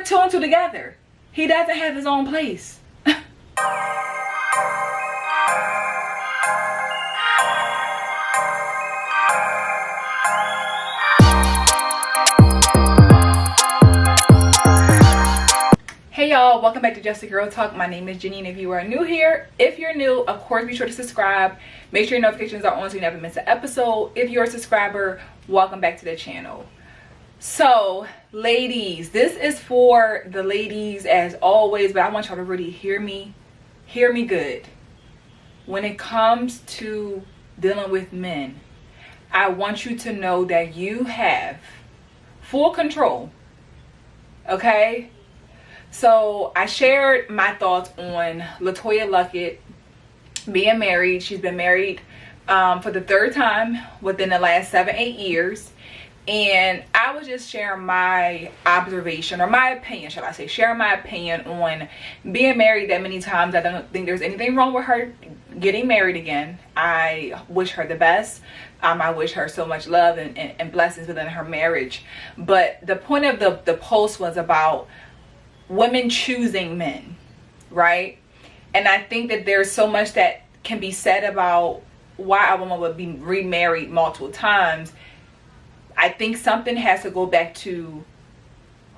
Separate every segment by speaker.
Speaker 1: two and two together. He doesn't have his own place. Hey y'all, welcome back to Just a Girl Talk. My name is Janine. If you are new here, if you're new, of course be sure to subscribe. Make sure your notifications are on so you never miss an episode. If you're a subscriber, welcome back to the channel. So ladies, this is for the ladies as always, but I want y'all to really hear me good. When it comes to dealing with men, I want you to know that you have full control. Okay? So I shared my thoughts on Latoya Luckett being married. She's been married for the third time within the last 7-8 years. And I was just sharing my observation, or my opinion, shall I say, sharing my opinion on being married that many times. I don't think there's anything wrong with her getting married again. I wish her the best. I wish her so much love and blessings within her marriage. But the point of the post was about women choosing men, right? And I think that there's so much that can be said about why a woman would be remarried multiple times. I think something has to go back to,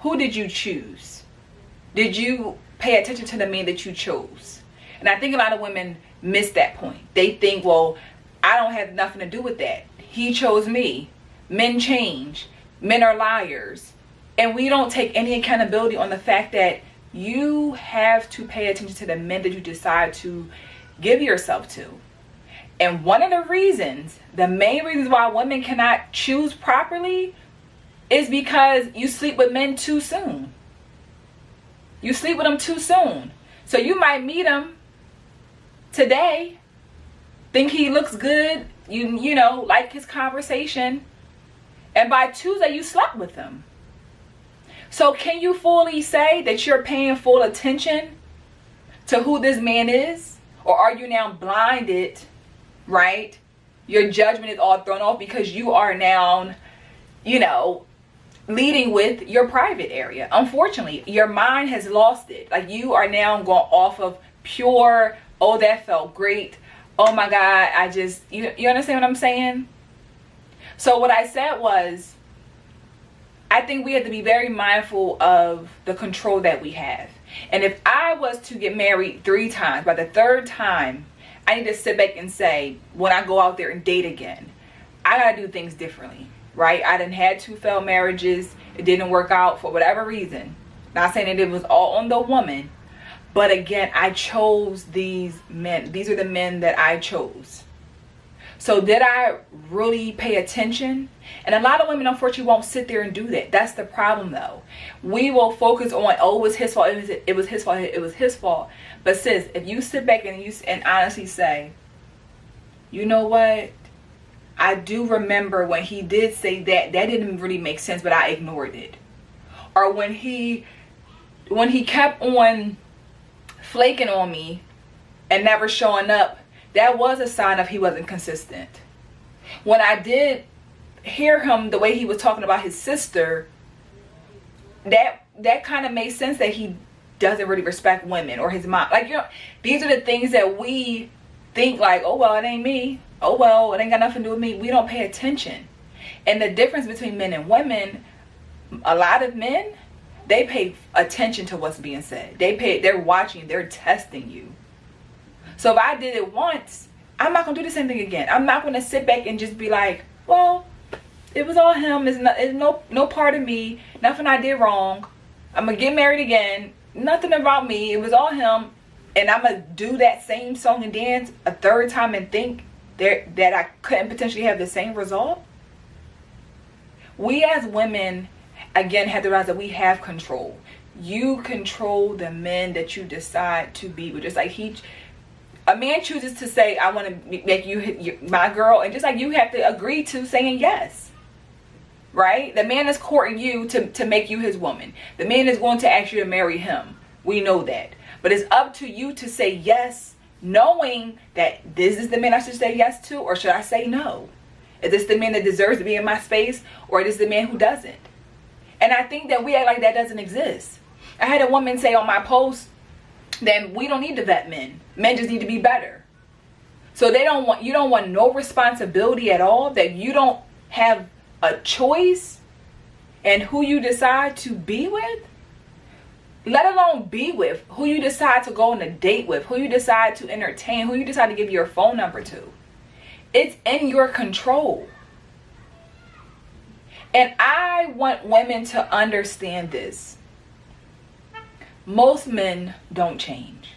Speaker 1: who did you choose? Did you pay attention to the man that you chose? And I think a lot of women miss that point. They think, well, I don't have nothing to do with that. He chose me. Men change. Men are liars. And we don't take any accountability on the fact that you have to pay attention to the men that you decide to give yourself to. And one of the reasons, the main reasons why women cannot choose properly is because you sleep with men too soon. You sleep with them too soon. So you might meet him today, think he looks good, you know, like his conversation, and by Tuesday you slept with him. So can you fully say that you're paying full attention to who this man is? Or are you now blinded, right? Your judgment is all thrown off because you are now, you know, leading with your private area. Unfortunately, your mind has lost it. Like, you are now going off of pure, oh, that felt great. Oh my God, I just, you understand what I'm saying? So what I said was, I think we have to be very mindful of the control that we have. And if I was to get married 3 times, by the 3rd time, I need to sit back and say, when I go out there and date again, I gotta do things differently, right? I done had 2 failed marriages. It didn't work out for whatever reason. Not saying that it was all on the woman, but again, I chose these men. These are the men that I chose. So did I really pay attention? And a lot of women, unfortunately, won't sit there and do that. That's the problem, though. We will focus on, oh, it was his fault. It was his fault. It was his fault. But sis, if you sit back and honestly say, you know what? I do remember when he did say that didn't really make sense, but I ignored it. Or when he kept on flaking on me and never showing up, that was a sign of he wasn't consistent. When I did hear him, the way he was talking about his sister, that kind of made sense that he doesn't really respect women or his mom. Like, you know, these are the things that we think like, oh, well, it ain't me. Oh, well, it ain't got nothing to do with me. We don't pay attention. And the difference between men and women, a lot of men, they pay attention to what's being said. They're watching, they're testing you. So if I did it once, I'm not going to do the same thing again. I'm not going to sit back and just be like, well, it was all him. It's no part of me. Nothing I did wrong. I'm going to get married again. Nothing about me. It was all him. And I'm going to do that same song and dance a 3rd time and think that I couldn't potentially have the same result. We as women, again, have to realize that we have control. You control the men that you decide to be with. Just like a man chooses to say, I want to make you my girl, and just like you have to agree to saying yes, right? The man is courting you to make you his woman. The man is going to ask you to marry him. We know that. But it's up to you to say yes, knowing that this is the man I should say yes to, or should I say no? Is this the man that deserves to be in my space, or is this the man who doesn't? And I think that we act like that doesn't exist. I had a woman say on my post that we don't need to vet men. Men just need to be better. So you don't want no responsibility at all, that you don't have a choice in who you decide to be with, let alone be with, who you decide to go on a date with, who you decide to entertain, who you decide to give your phone number to. It's in your control. And I want women to understand this. Most men don't change.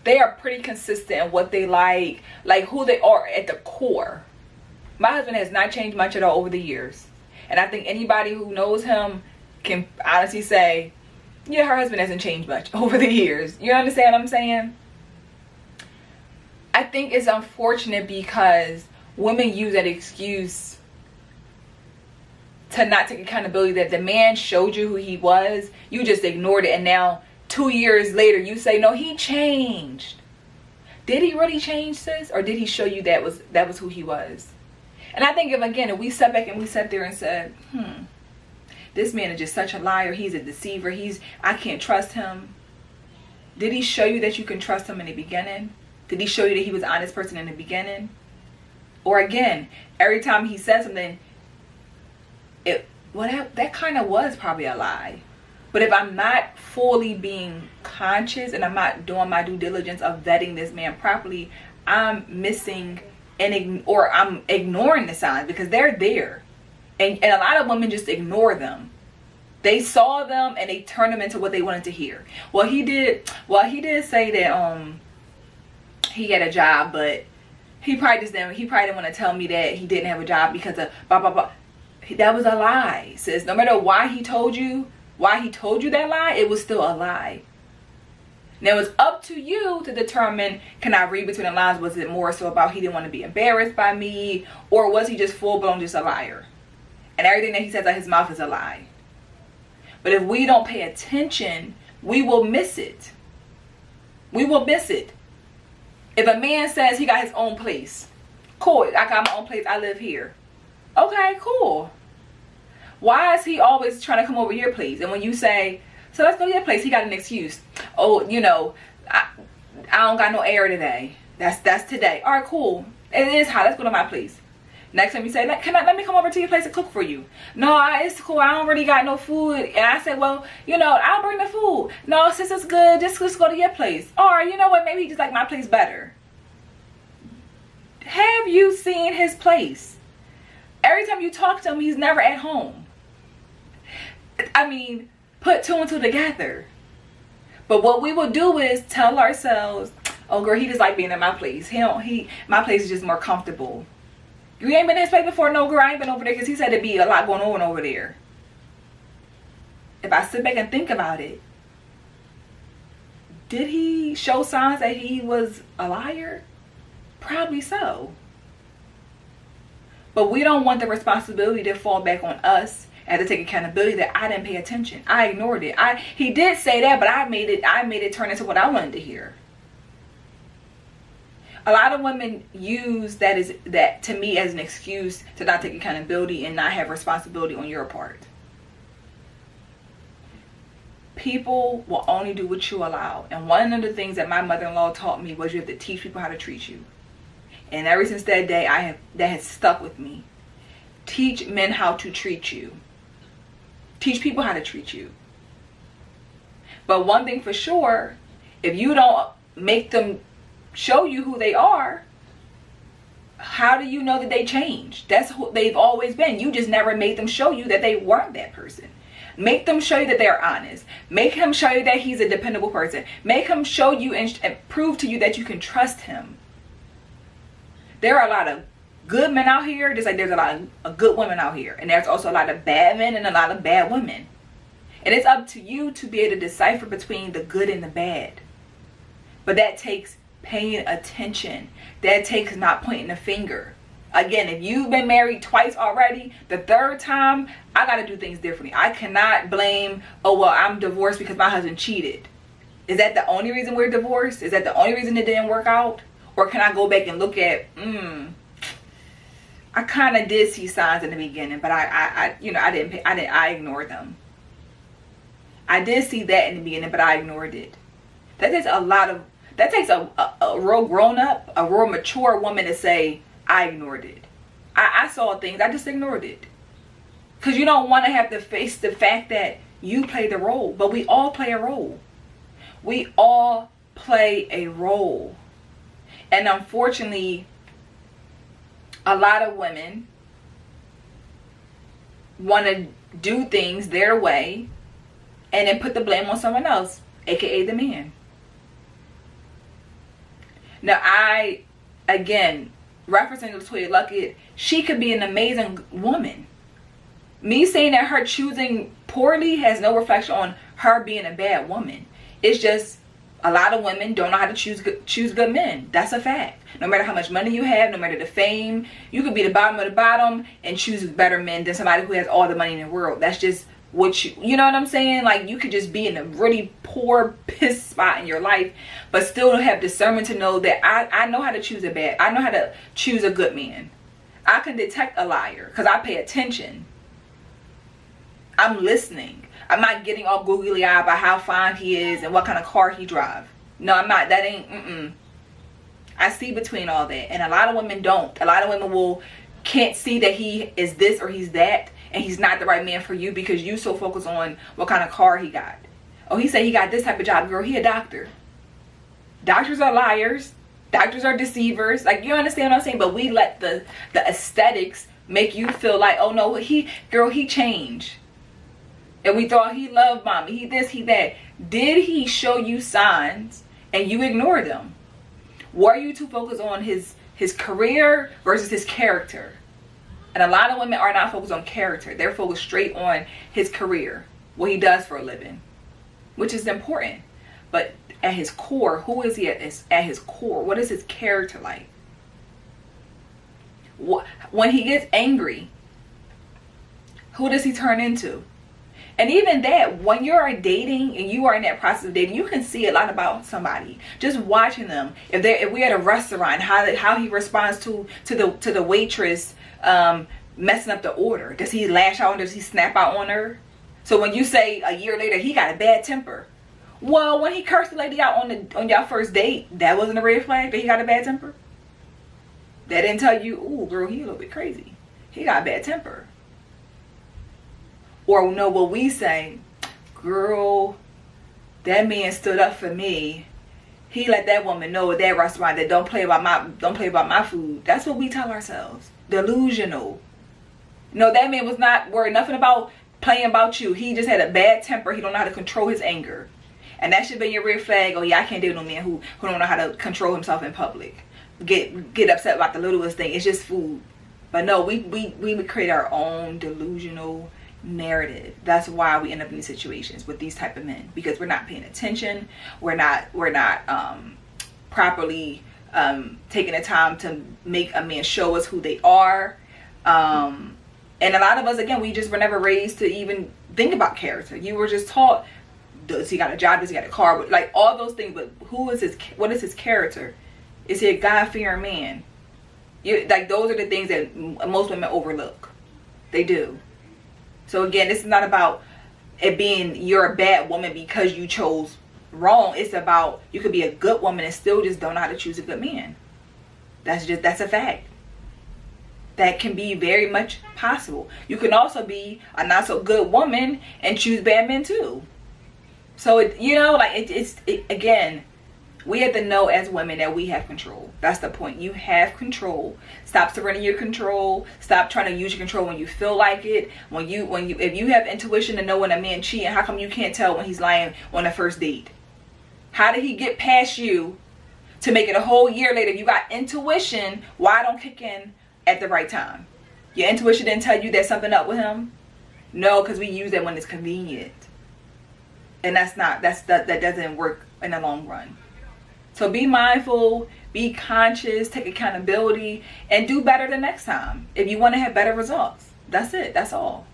Speaker 1: They are pretty consistent in what they like who they are at the core. My husband has not changed much at all over the years. And I think anybody who knows him can honestly say, yeah, her husband hasn't changed much over the years. You understand what I'm saying? I think it's unfortunate because women use that excuse to not take accountability that the man showed you who he was. You just ignored it, and now 2 years later you say, no, he changed. Did he really change, sis? Or did he show you that was who he was? And I think if we sat back and we sat there and said, this man is just such a liar, he's a deceiver, I can't trust him. Did he show you that you can trust him in the beginning? Did he show you that he was an honest person in the beginning? Or again, every time he said something, that kind of was probably a lie. But if I'm not fully being conscious and I'm not doing my due diligence of vetting this man properly, I'm missing or I'm ignoring the signs because they're there. And a lot of women just ignore them. They saw them and they turned them into what they wanted to hear. Well, he did say that he had a job, but he probably didn't want to tell me that he didn't have a job because of blah blah blah. That was a lie, sis. No matter why he told you that lie, it was still a lie. Now it's up to you to determine, can I read between the lines? Was it more so about he didn't want to be embarrassed by me, or was he just full blown just a liar? And everything that he says out his mouth is a lie. But if we don't pay attention, we will miss it. We will miss it. If a man says he got his own place, cool, I got my own place, I live here. Okay, cool. Why is he always trying to come over your place? And when you say, so let's go to your place, he got an excuse. Oh, I don't got no air today. That's today. All right, cool. It is hot. Let's go to my place. Next time you say, let me come over to your place and cook for you. No, it's cool. I don't really got no food. And I said, well, I'll bring the food. No, sis, it's good. Just go to your place. Or, you know what? Maybe he just like my place better. Have you seen his place? Every time you talk to him, he's never at home. I mean, put two and two together. But what we will do is tell ourselves, oh girl, he just like being in my place. My place is just more comfortable. You ain't been in his place before? No, girl, I ain't been over there because he said there'd be a lot going on over there. If I sit back and think about it, did he show signs that he was a liar? Probably so. But we don't want the responsibility to fall back on us and to take accountability that I didn't pay attention. I ignored it. He did say that, but I made it turn into what I wanted to hear. A lot of women use that to me as an excuse to not take accountability and not have responsibility on your part. People will only do what you allow. And one of the things that my mother-in-law taught me was you have to teach people how to treat you. And ever since that day, that has stuck with me. Teach men how to treat you. Teach people how to treat you. But one thing for sure, if you don't make them show you who they are, how do you know that they changed? That's who they've always been. You just never made them show you that they weren't that person. Make them show you that they're honest. Make him show you that he's a dependable person. Make him show you and prove to you that you can trust him. There are a lot of good men out here, just like there's a lot of good women out here. And there's also a lot of bad men and a lot of bad women. And it's up to you to be able to decipher between the good and the bad. But that takes paying attention. That takes not pointing the finger. Again, if you've been married twice already, the third time, I got to do things differently. I cannot blame, oh, well, I'm divorced because my husband cheated. Is that the only reason we're divorced? Is that the only reason it didn't work out? Or can I go back and look at, I kind of did see signs in the beginning, but I ignored them. I did see that in the beginning, but I ignored it. That takes a real grown up, a real mature woman to say, I ignored it. I saw things, I just ignored it. Because you don't want to have to face the fact that you play the role. But we all play a role. We all play a role. And unfortunately, a lot of women want to do things their way and then put the blame on someone else, aka the man. Now, again, referencing Latoya Luckett, she could be an amazing woman. Me saying that her choosing poorly has no reflection on her being a bad woman. It's just a lot of women don't know how to choose good men. That's a fact. No matter how much money you have, no matter the fame, you could be the bottom of the bottom and choose better men than somebody who has all the money in the world. That's just what you know what I'm saying? Like, you could just be in a really poor, piss spot in your life, but still have discernment to know that I know how to choose I know how to choose a good man. I can detect a liar because I pay attention. I'm listening. I'm not getting all googly eyed about how fine he is and what kind of car he drives. No, I'm not. That ain't, I see between all that. And a lot of women don't. A lot of women can't see that he is this or he's that, and he's not the right man for you because you so focused on what kind of car he got. Oh, he said he got this type of job. Girl, he a doctor. Doctors are liars. Doctors are deceivers. Like, you understand what I'm saying? But we let the aesthetics make you feel like, oh no, he changed. And we thought he loved mommy, he this, he that. Did he show you signs and you ignored them? Were you too focused on his career versus his character? And a lot of women are not focused on character. They're focused straight on his career, what he does for a living, which is important. But at his core, who is he at his core? What is his character like? When he gets angry, who does he turn into? And even that, when you are dating and you are in that process of dating, you can see a lot about somebody just watching them. If we're at a restaurant, how he responds to the waitress messing up the order. Does he lash out? Does he snap out on her? So when you say a year later he got a bad temper, well, when he cursed the lady out on y'all first date, that wasn't a red flag that he got a bad temper. That didn't tell you, ooh, girl, he a little bit crazy. He got a bad temper. Or no, what we say, girl, that man stood up for me. He let that woman know at that restaurant that don't play about my food. That's what we tell ourselves. Delusional. No, that man was not worried nothing about playing about you. He just had a bad temper. He don't know how to control his anger. And that should be your red flag. Oh yeah, I can't deal with no man who don't know how to control himself in public. Get upset about the littlest thing. It's just food. But no, we create our own delusional narrative. That's why we end up in these situations with these type of men, because we're not paying attention. We're not properly taking the time to make a man show us who they are. And a lot of us, again, we just were never raised to even think about character. You were just taught, does he got a job, does he got a car, like all those things. But what is his character? Is he a God-fearing man? Like, those are the things that most women overlook. They do. So again, this is not about it being you're a bad woman because you chose wrong. It's about you could be a good woman and still just don't know how to choose a good man. That's a fact. That can be very much possible. You can also be a not so good woman and choose bad men too. So again, we have to know as women that we have control. That's the point. You have control. Stop surrendering your control. Stop trying to use your control when you feel like it. If you have intuition to know when a man cheating, how come you can't tell when he's lying on the first date? How did he get past you to make it a whole year later? If you got intuition, why don't kick in at the right time? Your intuition didn't tell you there's something up with him? No, because we use that when it's convenient. And that doesn't work in the long run. So be mindful, be conscious, take accountability, and do better the next time if you want to have better results. That's it. That's all.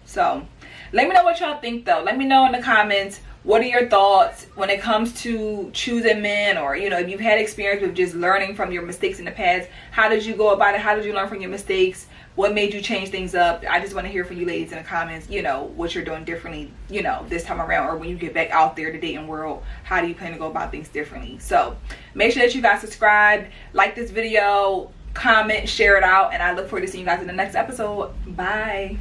Speaker 1: So let me know what y'all think, though. Let me know in the comments What are your thoughts when it comes to choosing men, or you know, if you've had experience with just learning from your mistakes in the past? How did you go about it? How did you learn from your mistakes? What made you change things up? I just want to hear from you ladies in the comments, you know, what you're doing differently, you know, this time around, or when you get back out there, the dating world, how do you plan to go about things differently? So make sure that you guys subscribe, like this video, comment, share it out, and I look forward to seeing you guys in the next episode. Bye.